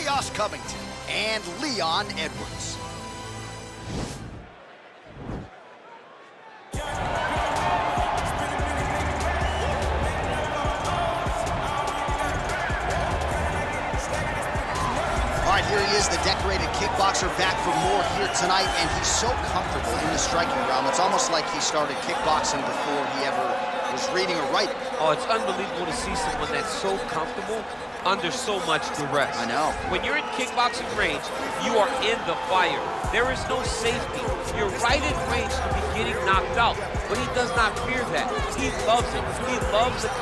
Chaos Covington and Leon Edwards. All right, here he is, the decorated kickboxer, back for more here tonight, and he's so comfortable in the striking realm. It's almost like he started kickboxing before he ever was reading or writing. Oh, it's unbelievable to see someone that's so comfortable under so much duress. I know. When you're in kickboxing range, you are in the fire. There is no safety. You're right in range to be getting knocked out, but he does not fear that. He loves it. He loves the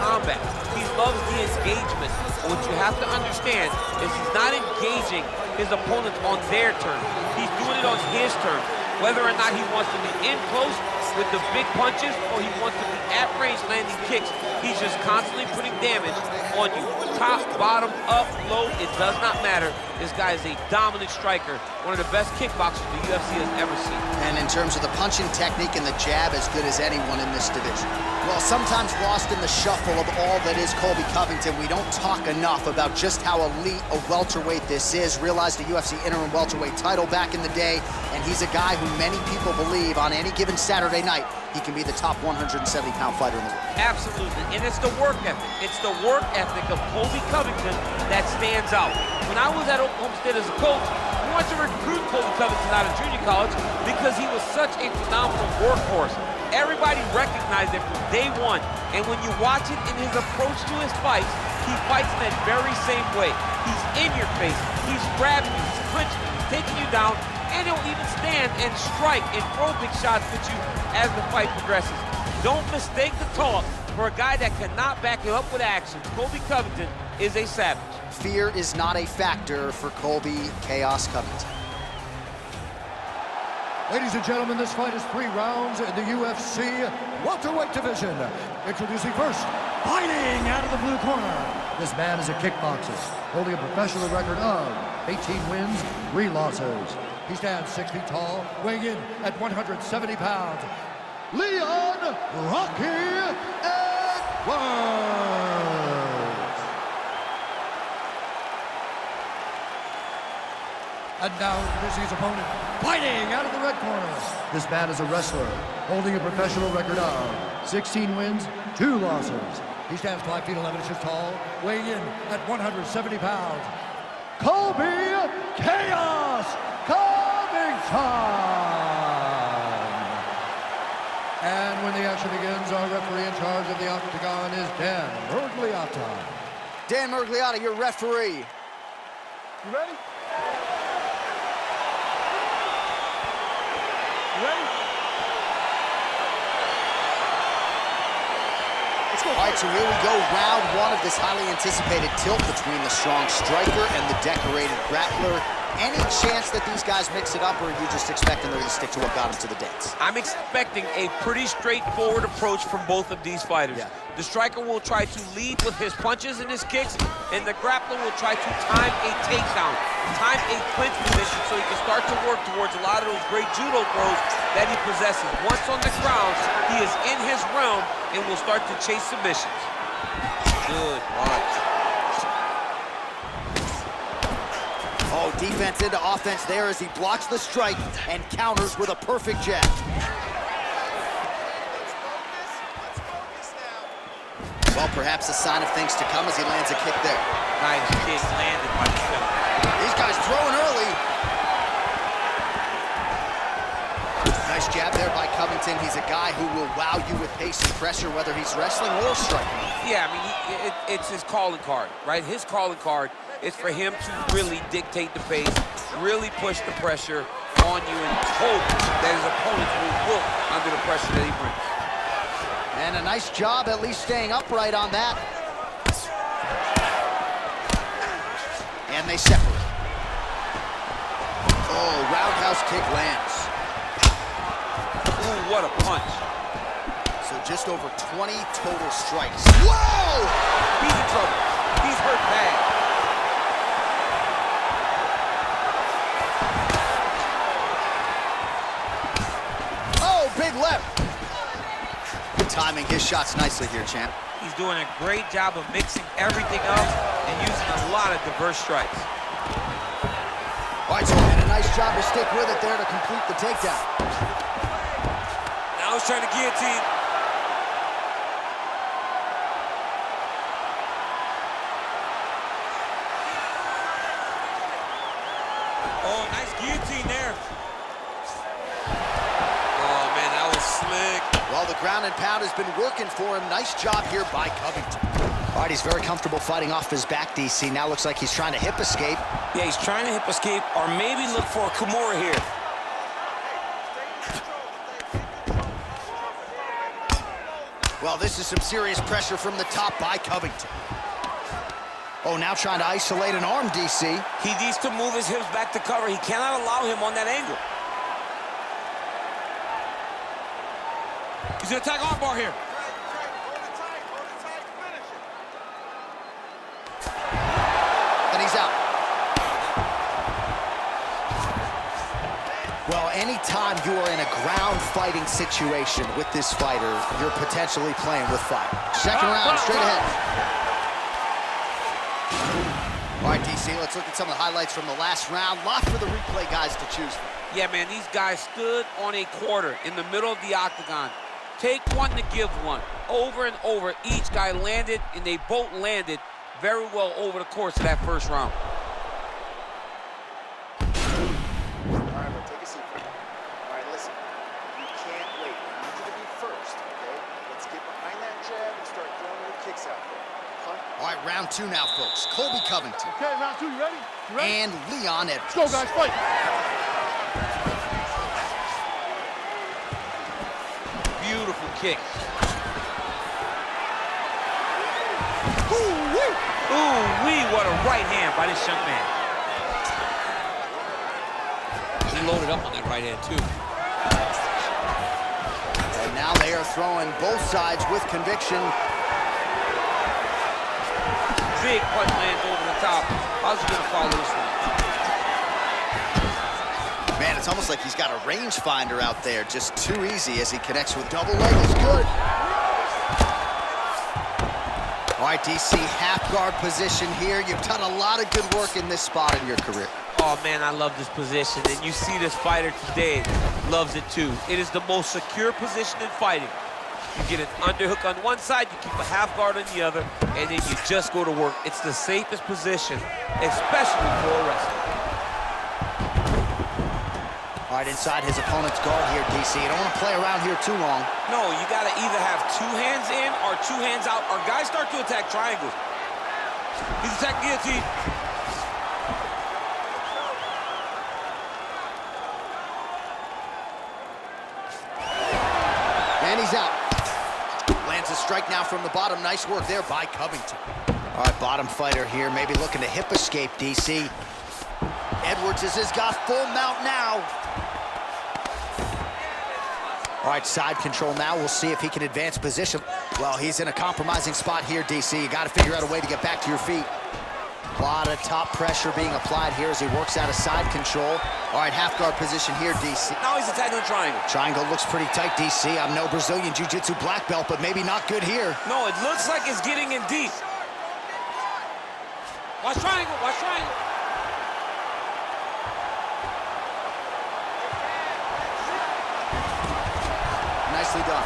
combat. He loves the engagement. But what you have to understand is he's not engaging his opponents on their turn. He's doing it on his turn. Whether or not he wants to be in close with the big punches or he wants to be at range landing kicks, he's just constantly putting damage on you. Top, bottom, up, low, it does not matter. This guy is a dominant striker, one of the best kickboxers the UFC has ever seen. And in terms of the punching technique and the jab, as good as anyone in this division. Well, sometimes lost in the shuffle of all that is Colby Covington, we don't talk enough about just how elite a welterweight this is. Realized the UFC interim welterweight title back in the day, and he's a guy who many people believe on any given Saturday night, he can be the top 170-pound fighter in the world. Absolutely, and it's the work ethic. It's the work ethic of Colby Covington that stands out. When I was at Oklahoma State as a coach, we wanted to recruit Colby Covington out of junior college because he was such a phenomenal workhorse. Everybody recognized it from day one, and when you watch it in his approach to his fights, he fights in that very same way. He's in your face, he's grabbing you, he's punching you, he's taking you down, and he'll even stand and strike and throw big shots at you as the fight progresses. Don't mistake the talk for a guy that cannot back it up with action. Colby Covington is a savage. Fear is not a factor for Colby Chaos Covington. Ladies and gentlemen, this fight is 3 rounds in the UFC welterweight division. Introducing first, fighting out of the blue corner. This man is a kickboxer, holding a professional record of 18 wins, 3 losses. He stands 6 feet tall, weighing in at 170 pounds. Leon Rocky Edwards. And now introducing his opponent, fighting out of the red corner. This man is a wrestler, holding a professional record of 16 wins, 2 losses. He stands 5 feet 11 inches tall, weighing in at 170 pounds. Colby Chaos Covington. And when the action begins, our referee in charge of the octagon is Dan Mergliotta. Dan Mergliotta, your referee. You ready? All right, so here we go, round 1 of this highly anticipated tilt between the strong striker and the decorated grappler. Any chance that these guys mix it up, or are you just expecting them to stick to what got them to the dance? I'm expecting a pretty straightforward approach from both of these fighters. Yeah. The striker will try to lead with his punches and his kicks, and the grappler will try to time a takedown, time a clinch position so he can start to work towards a lot of those great judo throws that he possesses. Once on the ground, he is in his realm and will start to chase submissions. Good punch. Oh, defense into offense there as he blocks the strike and counters with a perfect jab. Well, perhaps a sign of things to come as he lands a kick there. Nice kick landed by the center. These guys throwing early. Nice jab there by Covington. He's a guy who will wow you with pace and pressure, whether he's wrestling or striking. Yeah, I mean, it's his calling card, right? His calling card is for him to really dictate the pace, really push the pressure on you, and hope that his opponents will look under the pressure that he brings. And a nice job at least staying upright on that. And they separate. Oh, roundhouse kick lands. Ooh, what a punch. So just over 20 total strikes. Whoa! He's in trouble. He's hurt bad. Oh, big left. Good timing his shots nicely here, champ. He's doing a great job of mixing everything up. and using a lot of diverse strikes. All right, so he did a nice job to stick with it there to complete the takedown. Now he's trying to guillotine. Oh, nice guillotine there. Oh, man, that was slick. Well, the ground and pound has been working for him. Nice job here by Covington. All right, he's very comfortable fighting off his back, DC. Now looks like he's trying to hip escape. Yeah, he's trying to hip escape or maybe look for a Kimura here. Well, this is some serious pressure from the top by Covington. Oh, now trying to isolate an arm, DC. He needs to move his hips back to cover. He cannot allow him on that angle. He's gonna attack armbar here. And he's out. Well, anytime you are in a ground fighting situation with this fighter, you're potentially playing with fire. Second round, straight ahead. All right, DC, let's look at some of the highlights from the last round. Lots for the replay guys to choose from. Yeah, man, these guys stood on a quarter in the middle of the octagon. Take one to give one. Over and over, each guy landed, and they both landed very well over the course of that first round. All right, well, take a seat. All right, listen, you can't wait. I need you to be first, okay? Let's get behind that jab and start throwing your kicks out there. All right, round two now, folks. Colby Covington. Okay, round two, you ready? You ready? And Leon Edwards. Let's go, guys, fight. Beautiful kick. Ooh-wee. Ooh-wee, what a right hand by this young man. He loaded up on that right hand, too. And now they are throwing both sides with conviction. Big punch lands over the top. How's he gonna follow this one? Man, it's almost like he's got a rangefinder out there. Just too easy as he connects with double leg is good. All right, DC, half guard position here. You've done a lot of good work in this spot in your career. Oh, man, I love this position. And you see this fighter today loves it, too. It is the most secure position in fighting. You get an underhook on one side, you keep a half guard on the other, and then you just go to work. It's the safest position, especially for a wrestler. All right, inside his opponent's guard here, DC. You don't want to play around here too long. No, you got to either have two hands in or two hands out, or guys start to attack triangles. He's attacking guillotine. And he's out. Lands a strike now from the bottom. Nice work there by Covington. All right, bottom fighter here, maybe looking to hip escape, DC. Edwards has got full mount now. All right, side control now. We'll see if he can advance position. Well, he's in a compromising spot here, DC. You got to figure out a way to get back to your feet. A lot of top pressure being applied here as he works out of side control. All right, half guard position here, DC. Now he's attacking the triangle. Triangle looks pretty tight, DC. I'm no Brazilian Jiu-Jitsu black belt, but maybe not good here. No, it looks like it's getting in deep. Watch triangle, watch triangle. Nicely done.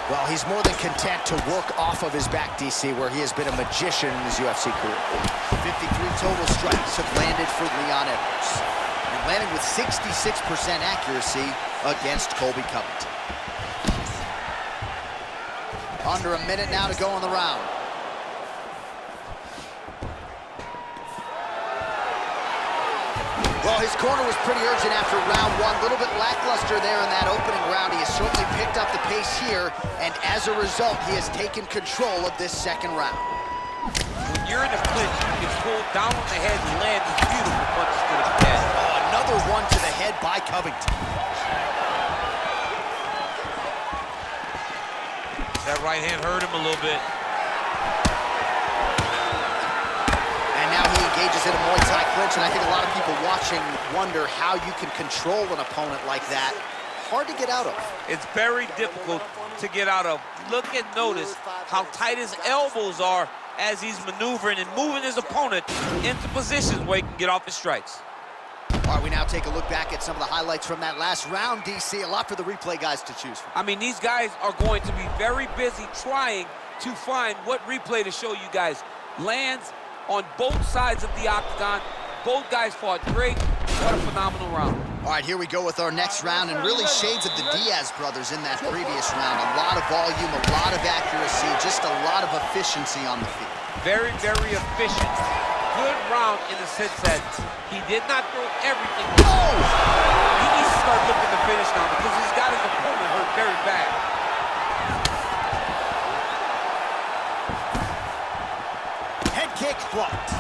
Well, he's more than content to work off of his back, DC, where he has been a magician in his UFC career. 53 total strikes have landed for Leon Edwards. And landing with 66% accuracy against Colby Covington. Under a minute now to go in the round. Well, his corner was pretty urgent after round one. A little bit lackluster there in that opening round. He has certainly picked up the pace here, and as a result, he has taken control of this second round. When you're in a clinch, you can pull down on the head and land these beautiful punches to the head. Oh, another one to the head by Covington. That right hand hurt him a little bit. Engages in a Muay Thai clinch, and I think a lot of people watching wonder how you can control an opponent like that. Hard to get out of. It's very difficult to get out of. Look and notice how tight his elbows are as he's maneuvering and moving his opponent into positions where he can get off his strikes. All right, we now take a look back at some of the highlights from that last round, DC. A lot for the replay guys to choose from. I mean, these guys are going to be very busy trying to find what replay to show you guys. Lands on both sides of the octagon. Both guys fought great. What a phenomenal round. All right, here we go with our next round, and really shades of the Diaz brothers in that previous round. A lot of volume, a lot of accuracy, just a lot of efficiency on the feet. Very, very efficient. Good round in the sense that he did not throw everything. Oh! He needs to start looking to finish now because he's got his opponent hurt very bad. Head kick blocked.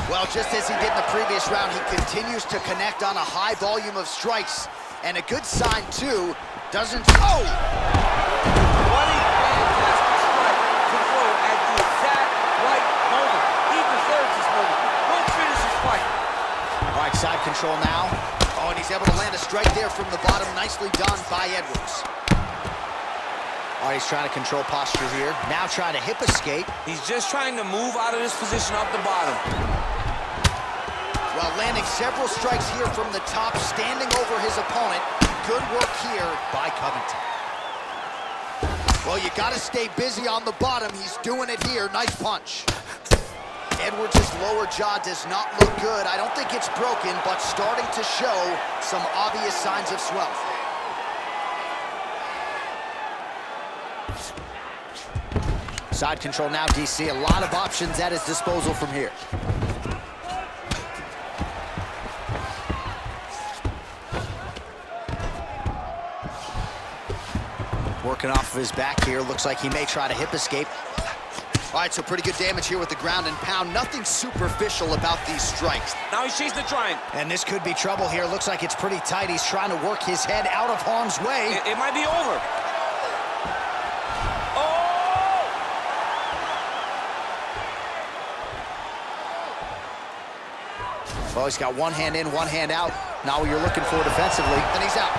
Well, just as he did in the previous round, he continues to connect on a high volume of strikes. And a good sign, too, doesn't... Oh! What a fantastic strike to throw at the exact right moment. He deserves this moment. Go finish his fight. All right, side control now. Oh, and he's able to land a strike there from the bottom. Nicely done by Edwards. All right, he's trying to control posture here. Now trying to hip escape. He's just trying to move out of this position off the bottom. Well, landing several strikes here from the top, standing over his opponent. Good work here by Covington. Well, you got to stay busy on the bottom. He's doing it here. Nice punch. Edwards' lower jaw does not look good. I don't think it's broken, but starting to show some obvious signs of swelling. Side control now, DC. A lot of options at his disposal from here. Working off of his back here. Looks like he may try to hip escape. All right, so pretty good damage here with the ground and pound. Nothing superficial about these strikes. Now he's chasing the triangle. And this could be trouble here. Looks like it's pretty tight. He's trying to work his head out of harm's way. It might be over. Well, he's got one hand in, one hand out. Now what you're looking for defensively, and he's out.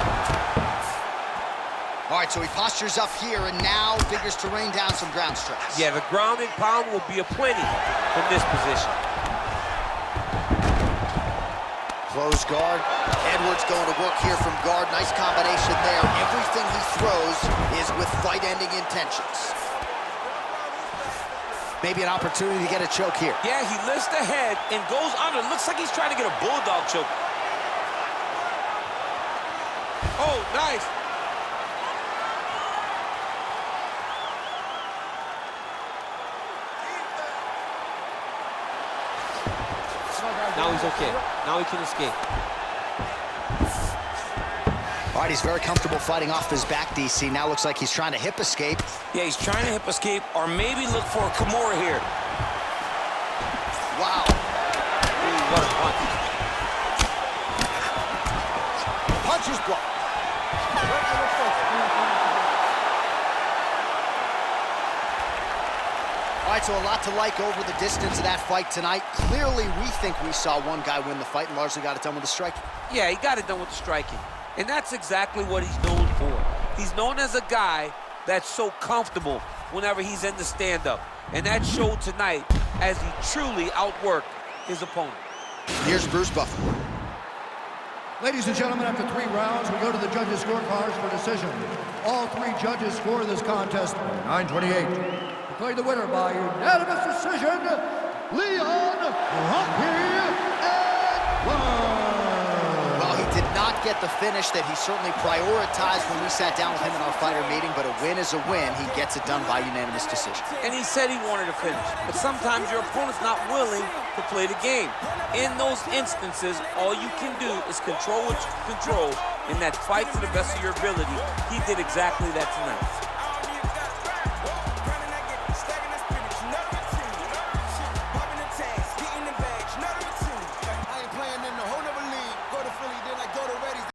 All right, so he postures up here and now figures to rain down some ground strikes. Yeah, the ground and pound will be aplenty from this position. Close guard. Edwards going to work here from guard. Nice combination there. Everything he throws is with fight-ending intentions. Maybe an opportunity to get a choke here. Yeah, he lifts the head and goes under. Looks like he's trying to get a bulldog choke. Oh, nice. Now he's okay. Now he can escape. All right, he's very comfortable fighting off his back, DC. Now looks like he's trying to hip escape. Yeah, he's trying to hip escape or maybe look for a Kimura here. Wow. Ooh, what a punch. Punch is blocked. All right, so a lot to like over the distance of that fight tonight. Clearly, we think we saw one guy win the fight and largely got it done with the striking. Yeah, he got it done with the striking. And that's exactly what he's known for. He's known as a guy that's so comfortable whenever he's in the stand-up. And that showed tonight as he truly outworked his opponent. Here's Bruce Buffer. Ladies and gentlemen, after 3 rounds, we go to the judges' scorecards for decision. All 3 judges score this contest 928. Declared the winner by unanimous decision, Leon Rocky Edwards. Well, he did not get the finish that he certainly prioritized when we sat down with him in our fighter meeting, but a win is a win. He gets it done by unanimous decision. And he said he wanted to finish. But sometimes your opponent's not willing to play the game. In those instances, all you can do is control what you can control, and that fight to the best of your ability. He did exactly that tonight.